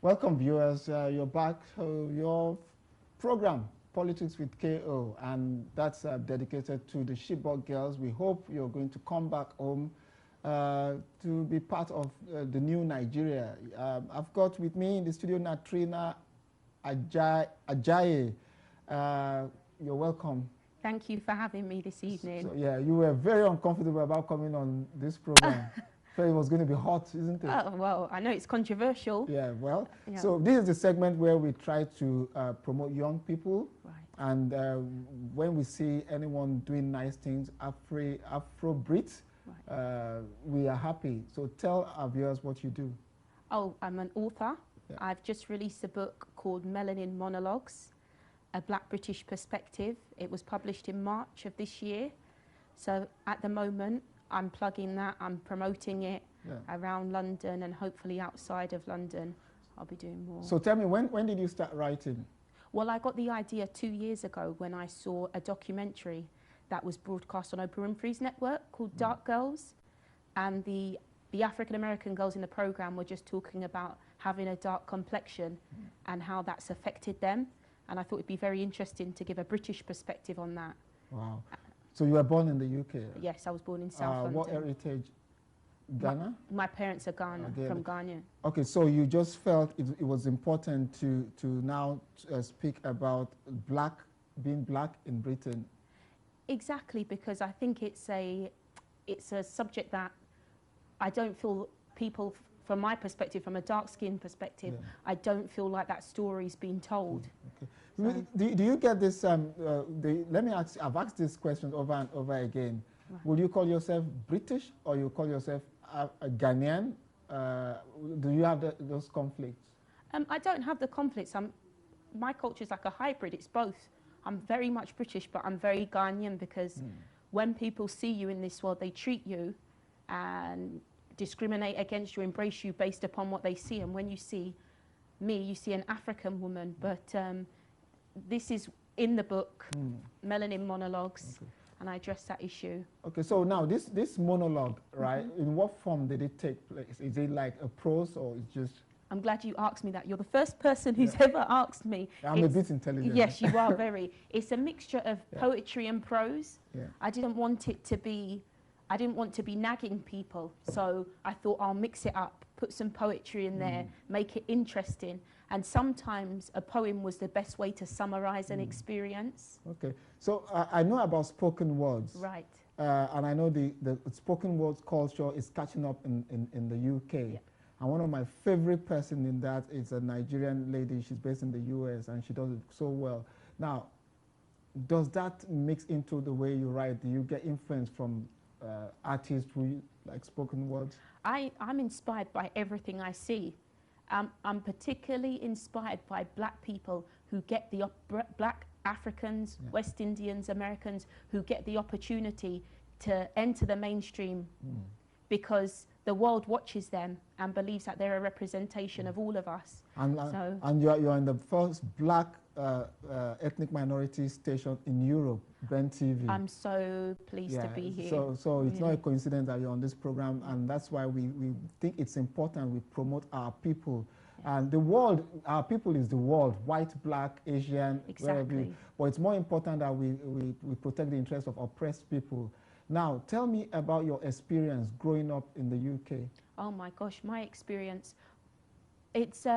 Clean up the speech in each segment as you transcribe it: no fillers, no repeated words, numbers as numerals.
Welcome, viewers. You're back to your program, Politics with KO, and that's dedicated to the Chibok girls. We hope you're going to come back home to be part of the new Nigeria. I've got with me in the studio Natreema Adjaye. You're welcome. Thank you for having me this evening. So, yeah, you were very uncomfortable about coming on this program. So it was going to be hot, isn't it? Oh, well, I know it's controversial. Yeah, well, Yeah. So this is the segment where we try to promote young people. Right. And when we see anyone doing nice things, Afro-Brit, right, we are happy. So tell our viewers what you do. Oh, I'm an author. Yeah. I've just released a book called Melanin Monologues, A Black British Perspective. It was published in March of this year. So at the moment, I'm plugging that, I'm promoting it around London and hopefully outside of London. I'll be doing more. So tell me, when did you start writing? Well, I got the idea 2 years ago when I saw a documentary that was broadcast on Oprah Winfrey's network called Dark Girls. And the African-American girls in the program were just talking about having a dark complexion and how that's affected them. And I thought it'd be very interesting to give a British perspective on that. Wow. So you were born in the UK? Yes, I was born in South London. What heritage? Ghana? My parents are from Ghana. Okay, so you just felt it was important to now speak about being black in Britain. Exactly, because I think it's a subject that I don't feel people, from my perspective, from a dark-skinned perspective, I don't feel like that story's been told. Okay. So do you get this, let me ask, I've asked this question over and over again. Right. Would you call yourself British or you call yourself a Ghanaian? Do you have those conflicts? I don't have the conflicts. My culture is like a hybrid, it's both. I'm very much British, but I'm very Ghanaian because when people see you in this world, they treat you and discriminate against you, embrace you based upon what they see. And when you see me, you see an African woman. But this is in the book, Melanin Monologues, and I address that issue. Okay, so now this monologue, right, in what form did it take place? Is it like a prose or it's just... I'm glad you asked me that. You're the first person who's ever asked me. I'm a bit intelligent. Yes, you are very. It's a mixture of poetry and prose. Yeah. I didn't want to be nagging people, so I thought I'll mix it up, put some poetry in there, make it interesting. And sometimes a poem was the best way to summarize an experience. Okay, so I know about spoken words. Right. And I know the spoken words culture is catching up in the UK. Yeah. And one of my favorite person in that is a Nigerian lady. She's based in the US and she does it so well. Now, does that mix into the way you write? Do you get influence from artists who like spoken words? I'm inspired by everything I see. I'm particularly inspired by black people who get the black Africans, West Indians, Americans who get the opportunity to enter the mainstream because the world watches them and believes that they're a representation of all of us. And you're in the first black ethnic minority station in Europe, Ben TV. I'm so pleased to be here. So it's not a coincidence that you're on this program, and that's why we think it's important we promote our people. And the world, our people is the world, white, black, Asian, wherever. But it's more important that we protect the interests of oppressed people. Now, tell me about your experience growing up in the UK. Oh my gosh, my experience. It's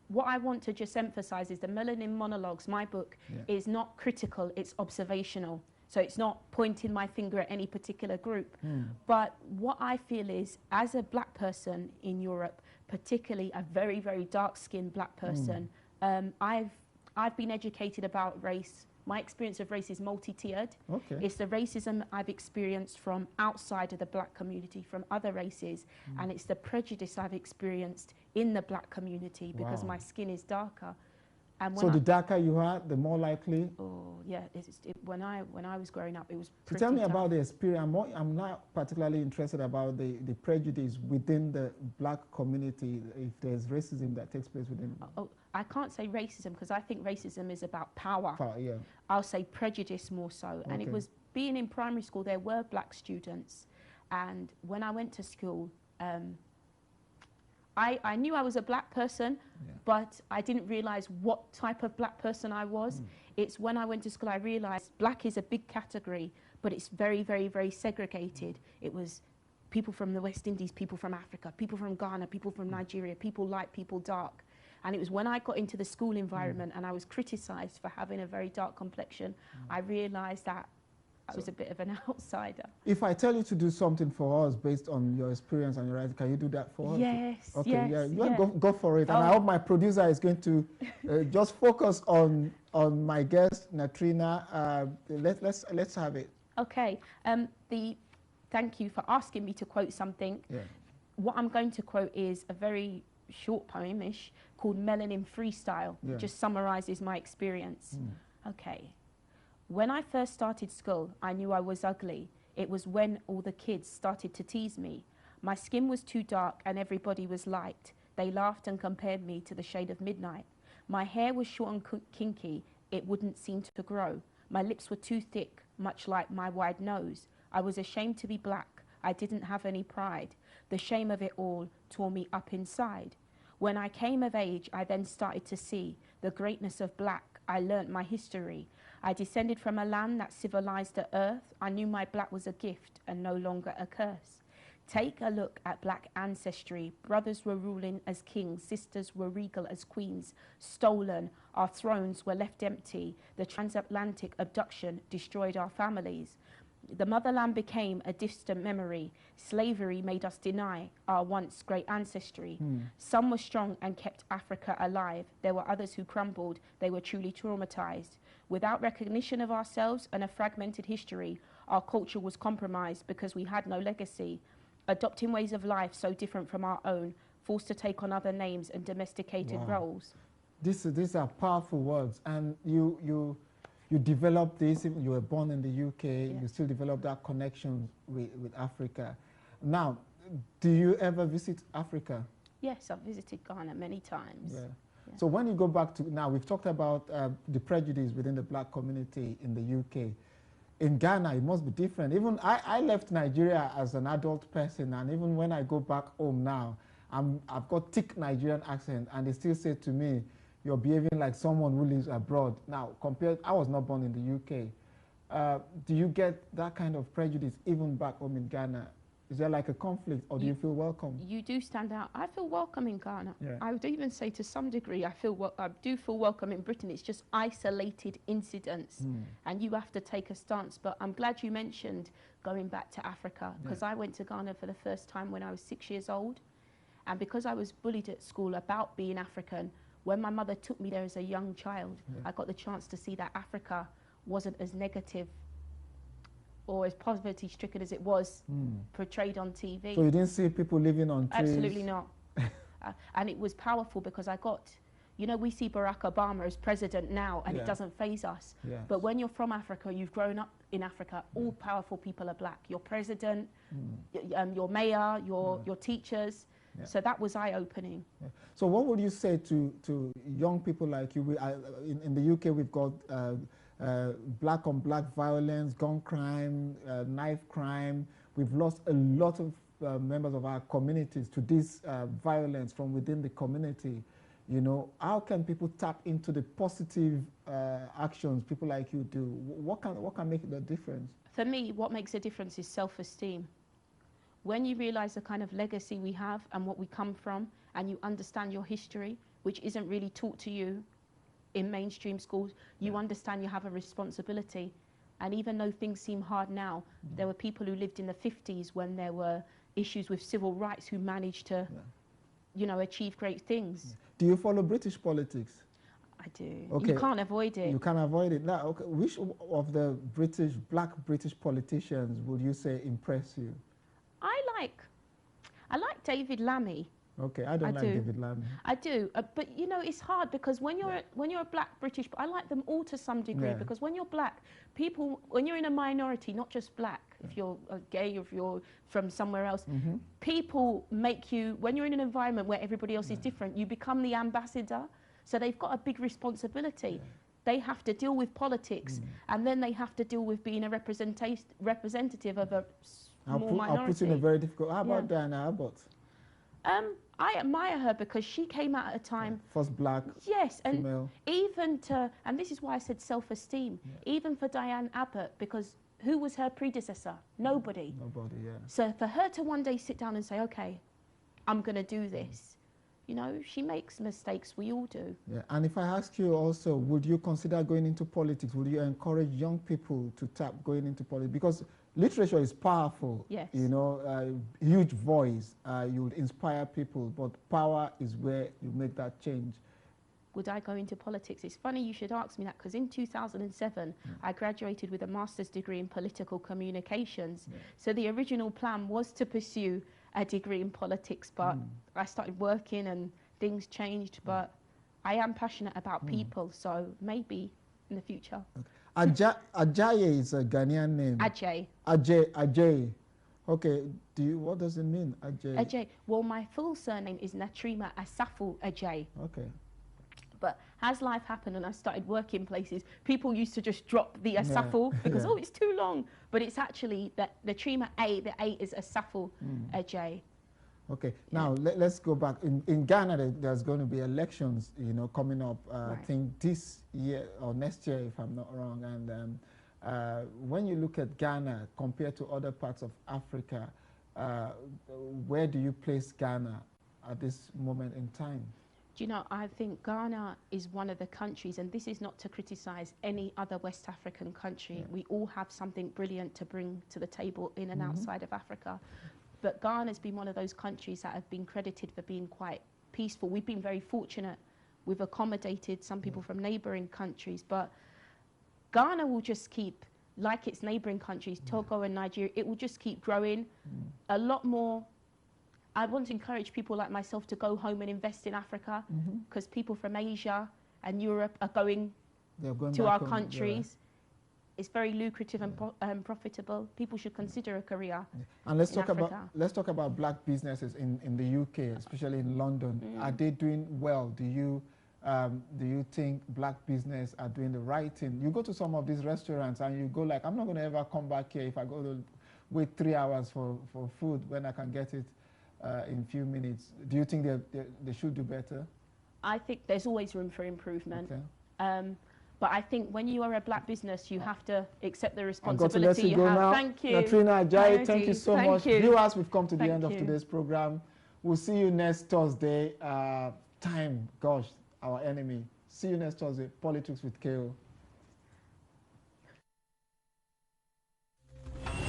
what I want to just emphasize is the Melanin Monologues, my book, is not critical, it's observational. So it's not pointing my finger at any particular group. But what I feel is, as a black person in Europe, particularly a very, very dark-skinned black person, I've been educated about race. My experience of race is multi-tiered. Okay. It's the racism I've experienced from outside of the black community, from other races, and it's the prejudice I've experienced in the black community because my skin is darker. And so the darker you are, the more likely? Oh, yeah. When I was growing up, it was pretty So tell me dark. about the experience. I'm not particularly interested about the prejudice within the black community, if there's racism that takes place within. Oh, I can't say racism because I think racism is about power. Yeah. I'll say prejudice more so. Okay. And it was being in primary school, there were black students. And when I went to school, I knew I was a black person, but I didn't realize what type of black person I was. It's when I went to school I realized black is a big category, but it's very, very, very segregated. It was people from the West Indies, people from Africa, people from Ghana, people from Nigeria, people light, people dark. And it was when I got into the school environment and I was criticized for having a very dark complexion, I realized that I was a bit of an outsider. If I tell you to do something for us based on your experience and your writing, can you do that for us? Yes. Okay, yes, yeah. Go for it. And I hope my producer is going to just focus on my guest, Natreema. Let's have it. Okay. Thank you for asking me to quote something. Yeah. What I'm going to quote is a very short poem-ish called Melanin Freestyle. Yeah. It just summarizes my experience. Okay. When I first started school, I knew I was ugly. It was when all the kids started to tease me. My skin was too dark and everybody was light. They laughed and compared me to the shade of midnight. My hair was short and kinky. It wouldn't seem to grow. My lips were too thick, much like my wide nose. I was ashamed to be black. I didn't have any pride. The shame of it all tore me up inside. When I came of age, I then started to see the greatness of black. I learnt my history. I descended from a land that civilized the earth. I knew my black was a gift and no longer a curse. Take a look at black ancestry. Brothers were ruling as kings. Sisters were regal as queens. Stolen. Our thrones were left empty. The transatlantic abduction destroyed our families. The motherland became a distant memory. Slavery made us deny our once great ancestry. Some were strong and kept Africa alive. There were others who crumbled. They were truly traumatized. Without recognition of ourselves and a fragmented history, our culture was compromised because we had no legacy. Adopting ways of life so different from our own, forced to take on other names and domesticated roles. These are powerful words, and you developed this. You were born in the UK. Yeah. You still develop that connection with Africa. Now, do you ever visit Africa? Yes, I've visited Ghana many times. Yeah. So when you go back to now, we've talked about the prejudice within the black community in the UK. In Ghana, it must be different. Even I left Nigeria as an adult person, and even when I go back home now, I've got thick Nigerian accent, and they still say to me, "You're behaving like someone who lives abroad." Now, I was not born in the UK. Do you get that kind of prejudice even back home in Ghana? Is there like a conflict, or do you feel welcome? You do stand out. I feel welcome in Ghana. Yeah. I would even say to some degree I do feel welcome in Britain. It's just isolated incidents and you have to take a stance. But I'm glad you mentioned going back to Africa, because I went to Ghana for the first time when I was 6 years old. And because I was bullied at school about being African, when my mother took me there as a young child, I got the chance to see that Africa wasn't as negative or as poverty-stricken as it was portrayed on TV. So you didn't see people living on trees? Absolutely not. And it was powerful because I got, you know, we see Barack Obama as president now and it doesn't faze us. Yes. But when you're from Africa, you've grown up in Africa, all powerful people are black. Your president, your mayor, your teachers. Yeah. So that was eye-opening. Yeah. So what would you say to young people like you? In the UK, we've got black-on-black violence, gun crime, knife crime. We've lost a lot of members of our communities to this violence from within the community. You know, how can people tap into the positive actions people like you do? What can make the difference? For me, what makes a difference is self-esteem. When you realize the kind of legacy we have and what we come from, and you understand your history, which isn't really taught to you in mainstream schools, you understand you have a responsibility. And even though things seem hard now, there were people who lived in the 50s when there were issues with civil rights who managed to, you know, achieve great things. Do you follow British politics? I do. Okay. You can't avoid it. You can't avoid it. Now, okay, which of the black British politicians would you say impress you? I like David Lammy. Okay, I don't like David Lammy. I do, but you know, it's hard because when you're a black British, I like them all to some degree because when you're black, when you're in a minority, not just black, if you're gay or if you're from somewhere else, people make you, when you're in an environment where everybody else is different, you become the ambassador. So they've got a big responsibility. They have to deal with politics, and then they have to deal with being a representative of a small minority. I'll put you in a very difficult. How about Diana Abbott? I admire her because she came out at a time. First black. Yes, and female. even to, and this is why I said self-esteem. Even for Diane Abbott, because who was her predecessor? Nobody. Nobody, yeah. So for her to one day sit down and say, okay, I'm going to do this, you know, she makes mistakes. We all do. Yeah. And if I ask you also, would you consider going into politics? Would you encourage young people to tap going into politics? Because literature is powerful. Yes. You know, huge voice. You would inspire people, but power is where you make that change. Would I go into politics? It's funny you should ask me that, because in 2007, I graduated with a master's degree in political communications. So the original plan was to pursue a degree in politics, but I started working and things changed. But I am passionate about people, so maybe in the future. Okay. Adjaye is a Ghanaian name. Adjaye. Adjaye. Okay. What does it mean, Adjaye? Adjaye. Well, my full surname is Natreema Adjaye. Okay. But as life happened and I started working places, people used to just drop the Asaful because, oh, it's too long. But it's actually that Natreema A, the A is Asaful Adjaye. Okay, now let's go back. In Ghana, there's going to be elections, you know, coming up, I think this year or next year, if I'm not wrong. And when you look at Ghana compared to other parts of Africa, where do you place Ghana at this moment in time? Do you know, I think Ghana is one of the countries, and this is not to criticize any other West African country. We all have something brilliant to bring to the table in and outside of Africa. But Ghana's been one of those countries that have been credited for being quite peaceful. We've been very fortunate. We've accommodated some people from neighboring countries, but Ghana will just keep, like its neighboring countries, Togo and Nigeria, it will just keep growing. A lot more. I want to encourage people like myself to go home and invest in Africa, because people from Asia and Europe are going to our countries. It's very lucrative and profitable. People should consider a career. And let's talk about black businesses in the UK, especially in London. Are they doing well? Do you think black business are doing the right thing? You go to some of these restaurants and you go like, I'm not going to ever come back here if I go to wait 3 hours for food when I can get it in a few minutes. Do you think they should do better? I think there's always room for improvement. Okay. But I think when you are a black business, you have to accept the responsibility you have. Now. Thank you. Natreema Adjaye, thank you so much. Viewers, we've come to the end of today's program. We'll see you next Thursday. Time, gosh, our enemy. See you next Thursday. Politics with KO.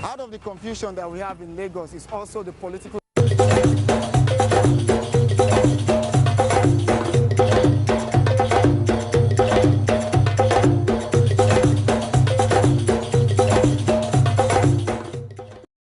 Out of the confusion that we have in Lagos is also the political